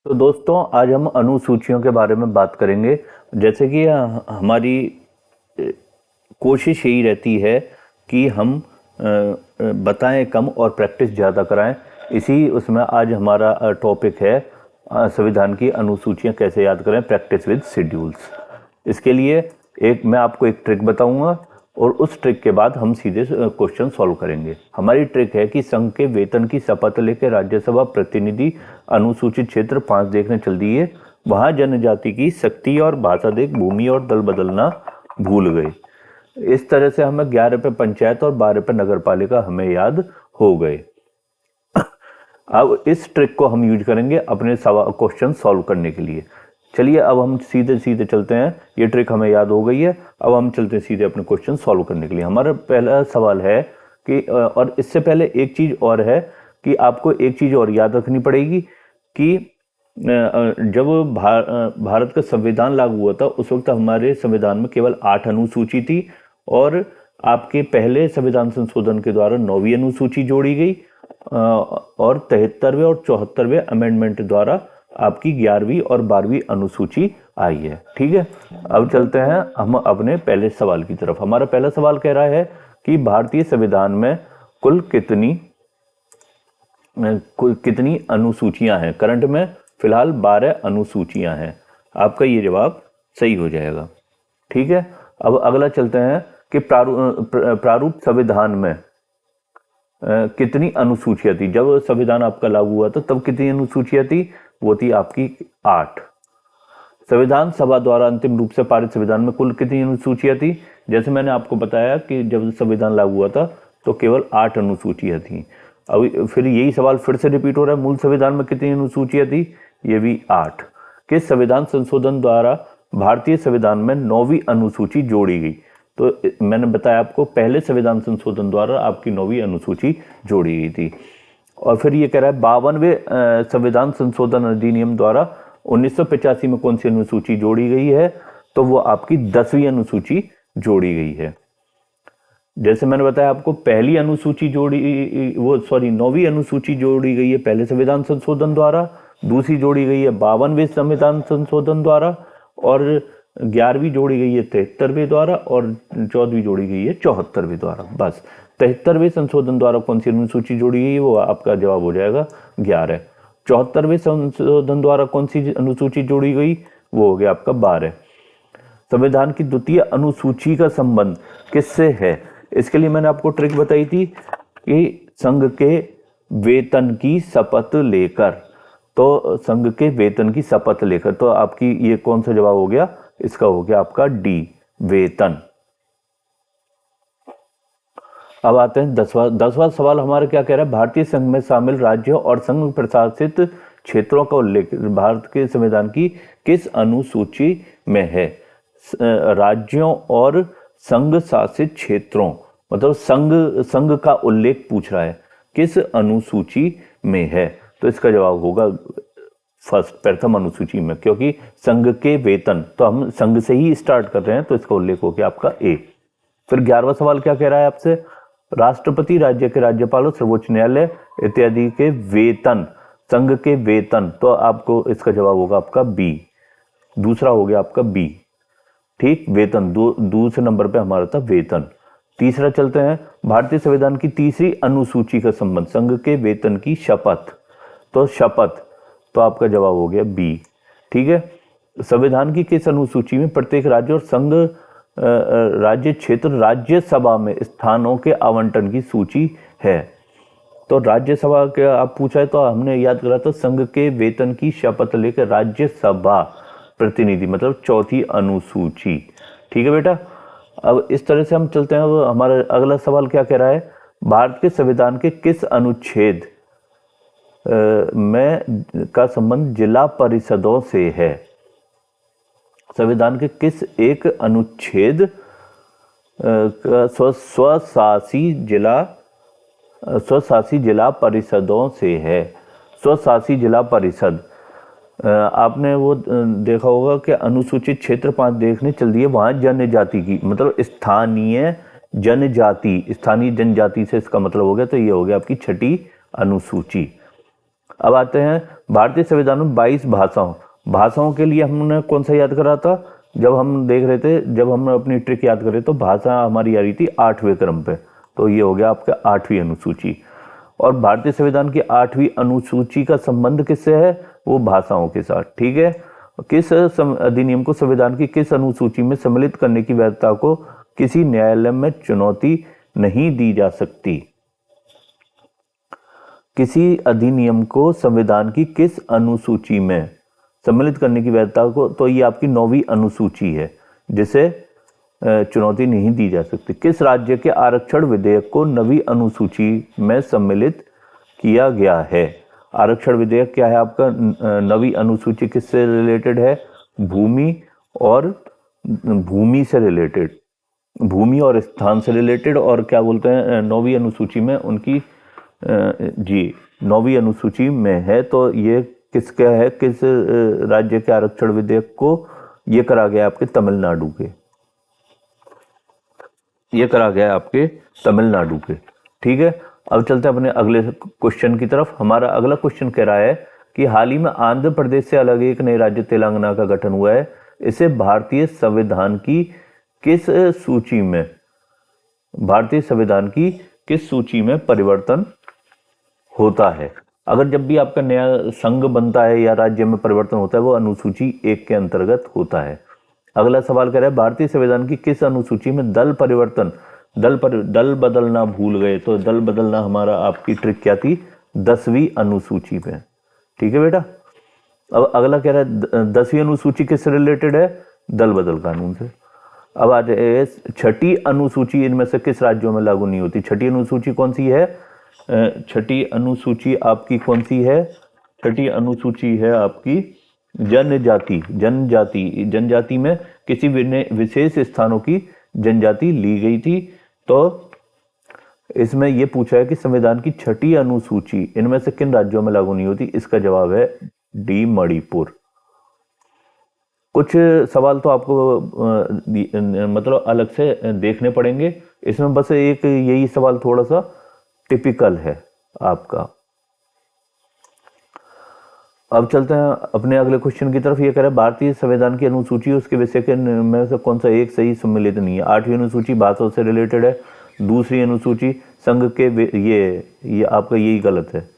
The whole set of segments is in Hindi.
तो दोस्तों आज हम अनुसूचियों के बारे में बात करेंगे। जैसे कि हमारी कोशिश यही रहती है कि हम बताएं कम और प्रैक्टिस ज़्यादा कराएं। इसी उसमें आज हमारा टॉपिक है संविधान की अनुसूचियां कैसे याद करें, प्रैक्टिस विद शेड्यूल्स। इसके लिए मैं आपको एक ट्रिक बताऊंगा और उस ट्रिक के बाद हम सीधे क्वेश्चन सॉल्व करेंगे। हमारी ट्रिक है कि संघ के वेतन की शपथ लेकर राज्यसभा प्रतिनिधि अनुसूचित क्षेत्र 5 देखने चल दिए। वहां जनजाति की शक्ति और भाषा देख भूमि और दल बदलना भूल गए। इस तरह से हमें 11 पे पंचायत और 12 पे नगर पालिका हमें याद हो गए। अब इस ट्रिक को हम यूज करेंगे अपने क्वेश्चन सॉल्व करने के लिए। चलिए अब हम सीधे सीधे चलते हैं। ये ट्रिक हमें याद हो गई है, अब हम चलते हैं सीधे अपने क्वेश्चन सॉल्व करने के लिए। हमारा पहला सवाल है कि और इससे पहले एक चीज और है कि आपको एक चीज और याद रखनी पड़ेगी कि जब भारत का संविधान लागू हुआ था उस वक्त हमारे संविधान में केवल 8 अनुसूची थी और आपके पहले संविधान संशोधन के द्वारा 9वीं अनुसूची जोड़ी गई और 73वें और 74वें अमेंडमेंट द्वारा आपकी 11वीं और 12वीं अनुसूची आई है। ठीक है, अब चलते हैं हम अपने पहले सवाल की तरफ। हमारा पहला सवाल कह रहा है कि भारतीय संविधान में कुल कितनी अनुसूचियां हैं। करंट में फिलहाल 12 अनुसूचियां हैं। आपका ये जवाब सही हो जाएगा। ठीक है, अब अगला चलते हैं कि प्रारूप संविधान में कितनी अनुसूचियां थी। जब संविधान आपका लागू हुआ था तब कितनी अनुसूचियां थी, वो थी आपकी 8। संविधान सभा द्वारा अंतिम रूप से पारित संविधान में कुल कितनी अनुसूचियां थी। जैसे मैंने आपको बताया कि जब संविधान लागू हुआ था तो केवल 8 अनुसूचियां थी। अब फिर यही सवाल फिर से रिपीट हो रहा है, मूल संविधान में कितनी अनुसूचियां थी, ये भी 8। किस संविधान संशोधन द्वारा भारतीय संविधान में 9वीं अनुसूची जोड़ी गई। तो मैंने बताया आपको पहले संविधान संशोधन द्वारा आपकी 9वीं अनुसूची जोड़ी गई थी। और फिर ये कह रहा है 52वें संविधान संशोधन अधिनियम द्वारा 1985 में कौन सी अनुसूची जोड़ी गई है, तो वो आपकी 10वीं अनुसूची जोड़ी गई है। जैसे मैंने बताया आपको पहली अनुसूची 9वीं अनुसूची जोड़ी गई है पहले संविधान संशोधन द्वारा, दूसरी जोड़ी गई है 52वें संविधान संशोधन द्वारा और 11वीं जोड़ी गई है 73वें द्वारा और 14वीं जोड़ी गई है 74वें द्वारा। बस 73वें संशोधन द्वारा कौन सी अनुसूची जोड़ी गई है, वो आपका जवाब हो जाएगा 11। 74वें संशोधन द्वारा कौन सी अनुसूची जोड़ी गई, वो हो गया आपका 12। संविधान की द्वितीय अनुसूची का संबंध किससे है। इसके लिए मैंने आपको ट्रिक बताई थी कि संघ के वेतन की शपथ लेकर, तो संघ के वेतन की शपथ लेकर, तो आपकी ये कौन सा जवाब हो गया, इसका हो गया आपका डी, वेतन। अब आते हैं 10वां सवाल हमारा क्या कह रहा है, भारतीय संघ में शामिल राज्यों और संघ प्रशासित क्षेत्रों का उल्लेख भारत के संविधान की किस अनुसूची में है। राज्यों और संघ शासित क्षेत्रों मतलब संघ का उल्लेख पूछ रहा है, किस अनुसूची में है, तो इसका जवाब होगा फर्स्ट, प्रथम अनुसूची में, क्योंकि संघ के वेतन, तो हम संघ से ही स्टार्ट कर रहे हैं तो इसका उल्लेख हो गया आपका ए। फिर 11वां सवाल क्या कह रहा है आपसे, राष्ट्रपति, राज्य के राज्यपालों, सर्वोच्च न्यायालय इत्यादि के वेतन, संघ के वेतन, तो आपको इसका जवाब होगा आपका बी, दूसरा हो गया आपका बी। ठीक, वेतन दूसरे नंबर पे हमारा था वेतन। तीसरा चलते हैं, भारतीय संविधान की तीसरी अनुसूची का संबंध संघ के वेतन की शपथ, तो शपथ, तो आपका जवाब हो गया बी। ठीक है, संविधान की किस अनुसूची में प्रत्येक राज्य और संघ राज्य क्षेत्र राज्यसभा में स्थानों के आवंटन की सूची है। तो राज्यसभा के आप पूछा है तो हमने याद करा था संघ के वेतन की शपथ लेकर राज्यसभा प्रतिनिधि मतलब चौथी अनुसूची। ठीक है बेटा, अब इस तरह से हम चलते हैं। अब हमारा अगला सवाल क्या कह रहा है, भारत के संविधान के किस अनुच्छेद में का संबंध जिला परिषदों से है। संविधान के किस एक अनुच्छेद स्वशासी जिला परिषदों से है। स्वशासी जिला परिषद, आपने वो देखा होगा कि अनुसूचित क्षेत्र 5 देखने चल दिए, वहां जनजाति की मतलब स्थानीय जनजाति, स्थानीय जनजाति से इसका मतलब हो गया, तो ये हो गया आपकी 6ठी अनुसूची। अब आते हैं भारतीय संविधान में 22 भाषाओं के लिए हमने कौन सा याद करा था, जब हम देख रहे थे, जब हम अपनी ट्रिक याद कर रहे तो भाषा हमारी आ रही थी 8वें क्रम पे, तो ये हो गया आपका 8वीं अनुसूची। और भारतीय संविधान की 8वीं अनुसूची का संबंध किससे है, वो भाषाओं के साथ। ठीक है, किस अधिनियम को संविधान की किस अनुसूची में सम्मिलित करने की वैधता को किसी न्यायालय में चुनौती नहीं दी जा सकती। किसी अधिनियम को संविधान की किस अनुसूची में सम्मिलित करने की वैधता को, तो ये आपकी 9वीं अनुसूची है, जिसे चुनौती नहीं दी जा सकती। किस राज्य के आरक्षण विधेयक को 9वीं अनुसूची में सम्मिलित किया गया है। आरक्षण विधेयक क्या है आपका, 9वीं अनुसूची किससे रिलेटेड है, भूमि से रिलेटेड, भूमि और स्थान से रिलेटेड। और क्या बोलते हैं 9वीं अनुसूची में उनकी जी 9वीं अनुसूची में है, तो ये किसका है, किस राज्य के आरक्षण विधेयक को ये करा गया आपके तमिलनाडु के, ये करा गया आपके तमिलनाडु के। ठीक है, अब चलते हैं अपने अगले क्वेश्चन की तरफ। हमारा अगला क्वेश्चन कह रहा है कि हाल ही में आंध्र प्रदेश से अलग एक नए राज्य तेलंगाना का गठन हुआ है, इसे भारतीय संविधान की किस सूची में, भारतीय संविधान की किस सूची में परिवर्तन होता है। अगर जब भी आपका नया संघ बनता है या राज्य में परिवर्तन होता है, वो अनुसूची 1 के अंतर्गत होता है। अगला सवाल कह रहा है भारतीय संविधान की किस अनुसूची में दल परिवर्तन, दल बदलना भूल गए, तो दल बदलना हमारा आपकी ट्रिक क्या थी, 10वीं अनुसूची में। ठीक है बेटा, अब अगला कह रहा है 10वीं अनुसूची किससे रिलेटेड है, दल बदल कानून से। अब आ जाए 6ठी अनुसूची, इनमें से किस राज्यों में लागू नहीं होती। 6ठी अनुसूची कौन सी है, 6ठी अनुसूची आपकी कौन सी है, 6ठी अनुसूची है आपकी जनजाति में किसी विशेष स्थानों की जनजाति ली गई थी। तो इसमें यह पूछा है कि संविधान की 6ठी अनुसूची इनमें से किन राज्यों में लागू नहीं होती। इसका जवाब है डी, मणिपुर। कुछ सवाल तो आपको मतलब अलग से देखने पड़ेंगे, इसमें बस एक यही सवाल थोड़ा सा टिपिकल है आपका। अब चलते हैं अपने अगले क्वेश्चन की तरफ। ये कह रहा है भारतीय संविधान की अनुसूची उसके विषय के में से कौन सा एक सही सम्मिलित नहीं है। 8वीं अनुसूची भाषाओं से रिलेटेड है, दूसरी अनुसूची संघ के, ये आपका यही गलत है।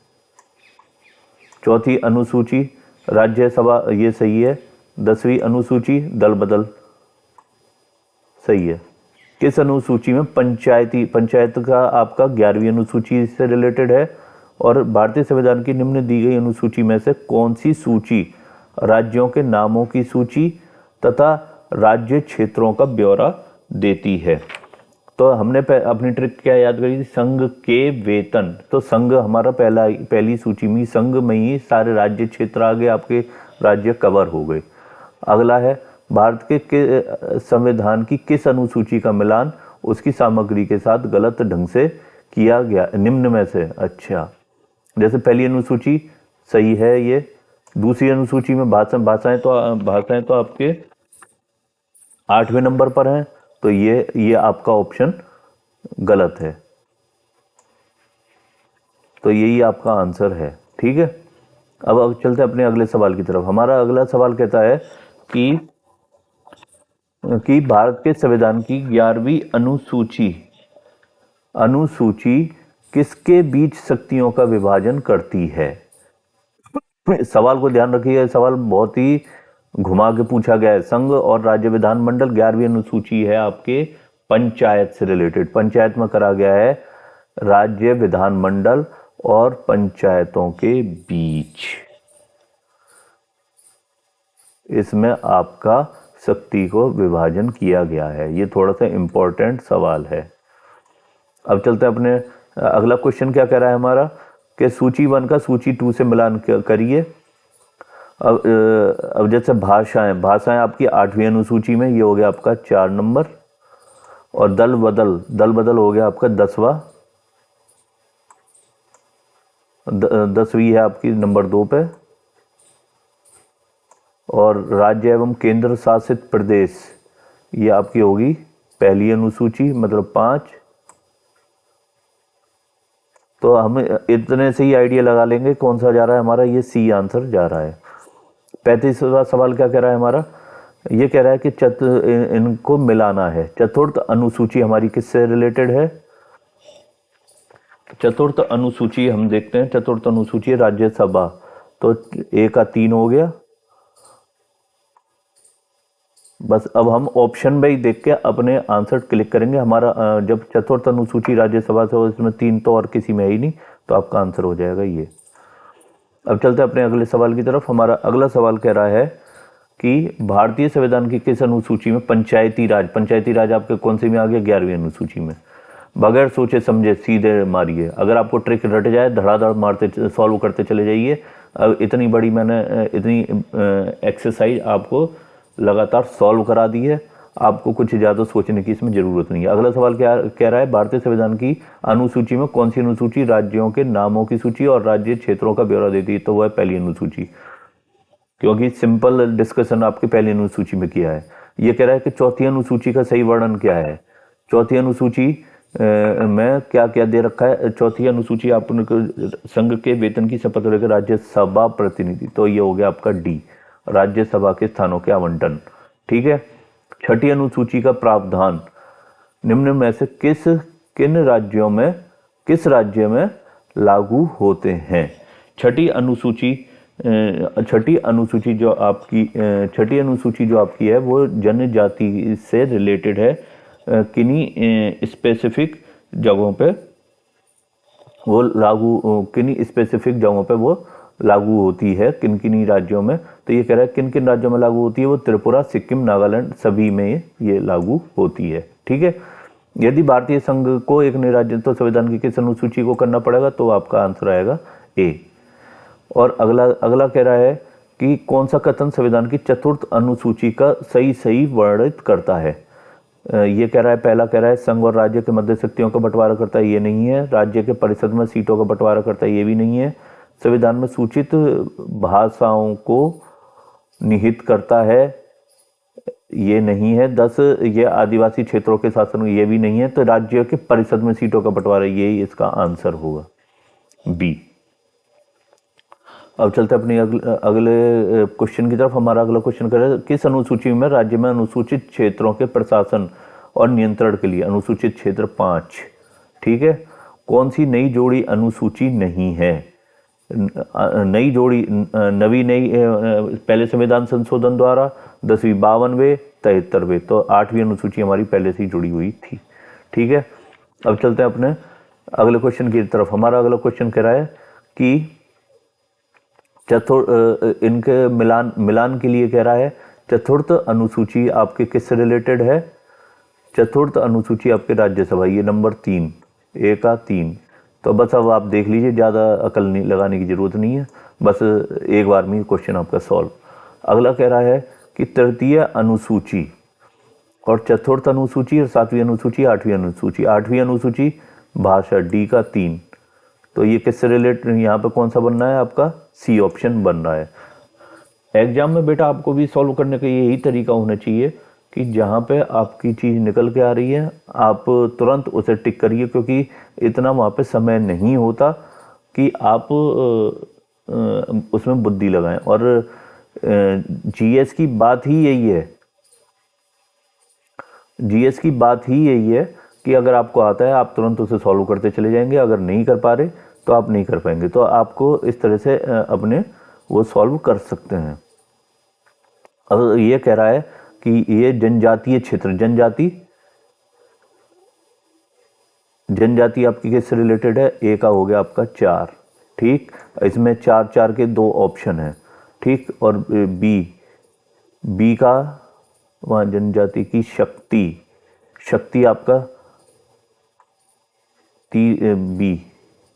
चौथी अनुसूची राज्यसभा, ये सही है। 10वीं अनुसूची दल बदल सही है। किस अनुसूची में पंचायत का आपका 11वीं अनुसूची से रिलेटेड है। और भारतीय संविधान की निम्न दी गई अनुसूची में से कौन सी सूची राज्यों के नामों की सूची तथा राज्य क्षेत्रों का ब्यौरा देती है। तो हमने अपनी ट्रिक क्या याद करी थी, संघ के वेतन। तो संघ हमारा पहली सूची में, संघ में ही सारे राज्य क्षेत्र आ गए, आपके राज्य कवर हो गए। अगला है भारत के संविधान की किस अनुसूची का मिलान उसकी सामग्री के साथ गलत ढंग से किया गया निम्न में से। अच्छा, जैसे पहली अनुसूची सही है ये, दूसरी अनुसूची में भाषाएं तो आपके 8वें नंबर पर हैं, तो ये आपका ऑप्शन गलत है, तो यही आपका आंसर है। ठीक है, अब चलते हैं अपने अगले सवाल की तरफ। हमारा अगला सवाल कहता है कि भारत के संविधान की 11वीं अनुसूची किसके बीच शक्तियों का विभाजन करती है। सवाल को ध्यान रखिए, सवाल बहुत ही घुमा के पूछा गया है। संघ और राज्य विधानमंडल 11वीं अनुसूची है आपके पंचायत से रिलेटेड। पंचायत में करा गया है राज्य विधानमंडल और पंचायतों के बीच, इसमें आपका शक्ति को विभाजन किया गया है। ये थोड़ा सा इंपॉर्टेंट सवाल है। अब चलते हैं अपने अगला क्वेश्चन क्या कह रहा है हमारा, कि सूची 1 का सूची 2 से मिलान करिए। अब जैसे भाषाएं आपकी 8वीं अनुसूची में, ये हो गया आपका 4 नंबर। और दल बदल हो गया आपका 10वीं है आपकी नंबर 2 पे। और राज्य एवं केंद्र शासित प्रदेश, ये आपकी होगी पहली अनुसूची मतलब 5। तो हम इतने से ही आइडिया लगा लेंगे कौन सा जा रहा है हमारा, ये सी आंसर जा रहा है। 35वां सवाल क्या कह रहा है हमारा, ये कह रहा है कि इनको मिलाना है। चतुर्थ अनुसूची हमारी किससे रिलेटेड है? चतुर्थ अनुसूची हम देखते हैं, चतुर्थ अनुसूची राज्यसभा, तो ए का 3 हो गया। बस अब हम ऑप्शन में ही देख के अपने आंसर क्लिक करेंगे। हमारा जब चतुर्थ अनुसूची राज्यसभा से हो, इसमें 3 तो और किसी में है ही नहीं, तो आपका आंसर हो जाएगा ये। अब चलते हैं अपने अगले सवाल की तरफ। हमारा अगला सवाल कह रहा है कि भारतीय संविधान की किस अनुसूची में पंचायती राज आपके कौन से में आ गया? 11वीं अनुसूची में। बगैर सोचे समझे सीधे मारिए। अगर आपको ट्रिक रट जाए, धड़ाधड़ मारते सॉल्व करते चले जाइए। अब इतनी बड़ी मैंने इतनी एक्सरसाइज आपको लगातार सॉल्व करा दी है, आपको कुछ ज़्यादा सोचने की इसमें ज़रूरत नहीं है। अगला सवाल क्या कह रहा है, भारतीय संविधान की अनुसूची में कौन सी अनुसूची राज्यों के नामों की सूची और राज्य क्षेत्रों का ब्यौरा देती है? तो वह पहली अनुसूची, क्योंकि सिंपल डिस्कशन आपकी पहली अनुसूची में किया है। ये कह रहा है कि चौथी अनुसूची का सही वर्णन क्या है? चौथी अनुसूची में क्या क्या दे रखा है? चौथी अनुसूची आपने संघ के वेतन की शपथ लेकर राज्यसभा प्रतिनिधि, तो ये हो गया आपका डी, राज्यसभा के स्थानों के आवंटन। ठीक है। छठी अनुसूची का प्रावधान निम्न में से किस राज्य में लागू होते हैं? छठी अनुसूची जो आपकी है वो जनजाति से रिलेटेड है। किन्हीं स्पेसिफिक जगहों पे वो लागू होती है, किन राज्यों में। तो ये कह रहा है किन किन राज्यों में लागू होती है? वो त्रिपुरा, सिक्किम, नागालैंड, सभी में ये लागू होती है। ठीक है। यदि भारतीय संघ को एक नए राज्य, तो संविधान की किस अनुसूची को करना पड़ेगा? तो आपका आंसर आएगा ए। और अगला कह रहा है कि कौन सा कथन संविधान की चतुर्थ अनुसूची का सही वर्णित करता है? ये कह रहा है, पहला कह रहा है संघ और राज्य के मध्य शक्तियों का बंटवारा करता है, ये नहीं है। राज्य के परिषद में सीटों का बंटवारा करता है, ये भी नहीं है। संविधान में सूचित भाषाओं को निहित करता है, ये नहीं है। 10 ये आदिवासी क्षेत्रों के शासन, ये भी नहीं है। तो राज्य के परिषद में सीटों का बंटवारा, यही इसका आंसर होगा, बी। अब चलते अपने अगले क्वेश्चन की तरफ। हमारा अगला क्वेश्चन कर रहा है, किस अनुसूची में राज्य में अनुसूचित क्षेत्रों के प्रशासन और नियंत्रण के लिए अनुसूचित क्षेत्र 5, ठीक है, कौन सी नई जोड़ी अनुसूची नहीं है? नई जोड़ी पहले संविधान संशोधन द्वारा 10वीं 52वें 73वें, तो 8वीं अनुसूची हमारी पहले से ही जुड़ी हुई थी। ठीक है। अब चलते हैं अपने अगले क्वेश्चन की तरफ। हमारा अगला क्वेश्चन कह रहा है कि इनके मिलान के लिए कह रहा है, चतुर्थ अनुसूची आपके किससे रिलेटेड है? चतुर्थ अनुसूची आपके राज्यसभा, ये नंबर 3, ए का 3। तो बस अब आप देख लीजिए, ज़्यादा अकल नहीं लगाने की जरूरत नहीं है, बस एक बार में क्वेश्चन आपका सॉल्व। अगला कह रहा है कि तृतीय अनुसूची और चतुर्थ अनुसूची और 7वीं अनुसूची, 8वीं अनुसूची। 8वीं अनुसूची भाषा, डी का 3। तो ये किससे रिलेटेड, यहाँ पे कौन सा बनना है आपका? सी ऑप्शन बन रहा है। एग्जाम में बेटा आपको भी सॉल्व करने का यही तरीका होना चाहिए कि जहाँ पे आपकी चीज़ निकल के आ रही है आप तुरंत उसे टिक करिए, क्योंकि इतना वहाँ पे समय नहीं होता कि आप उसमें बुद्धि लगाएं। और जीएस की बात ही यही है, जीएस की बात ही यही है कि अगर आपको आता है आप तुरंत उसे सॉल्व करते चले जाएंगे, अगर नहीं कर पा रहे तो आप नहीं कर पाएंगे। तो आपको इस तरह से अपने वो सॉल्व कर सकते हैं। अब ये कह रहा है कि ये जनजातीय क्षेत्र, जनजाति आपकी किससे रिलेटेड है? ए का हो गया आपका 4। ठीक, इसमें 4 के 2 ऑप्शन है। ठीक, और बी का वहां जनजाति की शक्ति आपका बी,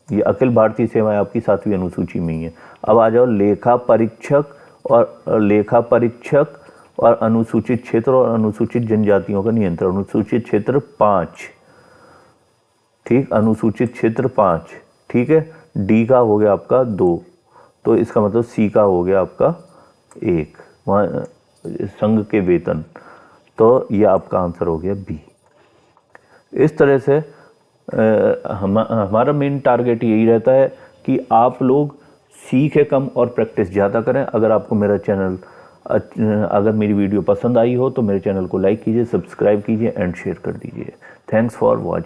ये अखिल भारतीय सेवाएं आपकी 7वीं अनुसूची में ही है। अब आ जाओ लेखा परीक्षक और अनुसूचित क्षेत्र और अनुसूचित जनजातियों का नियंत्रण, अनुसूचित क्षेत्र 5। ठीक, अनुसूचित क्षेत्र 5। ठीक है, डी का हो गया आपका 2, तो इसका मतलब सी का हो गया आपका 1, वहाँ संघ के वेतन, तो ये आपका आंसर हो गया बी। इस तरह से हमारा मेन टारगेट यही रहता है कि आप लोग सीखें कम और प्रैक्टिस ज़्यादा करें। अगर आपको मेरा चैनल अगर मेरी वीडियो पसंद आई हो तो मेरे चैनल को लाइक कीजिए, सब्सक्राइब कीजिए एंड शेयर कर दीजिए। Thanks for watching.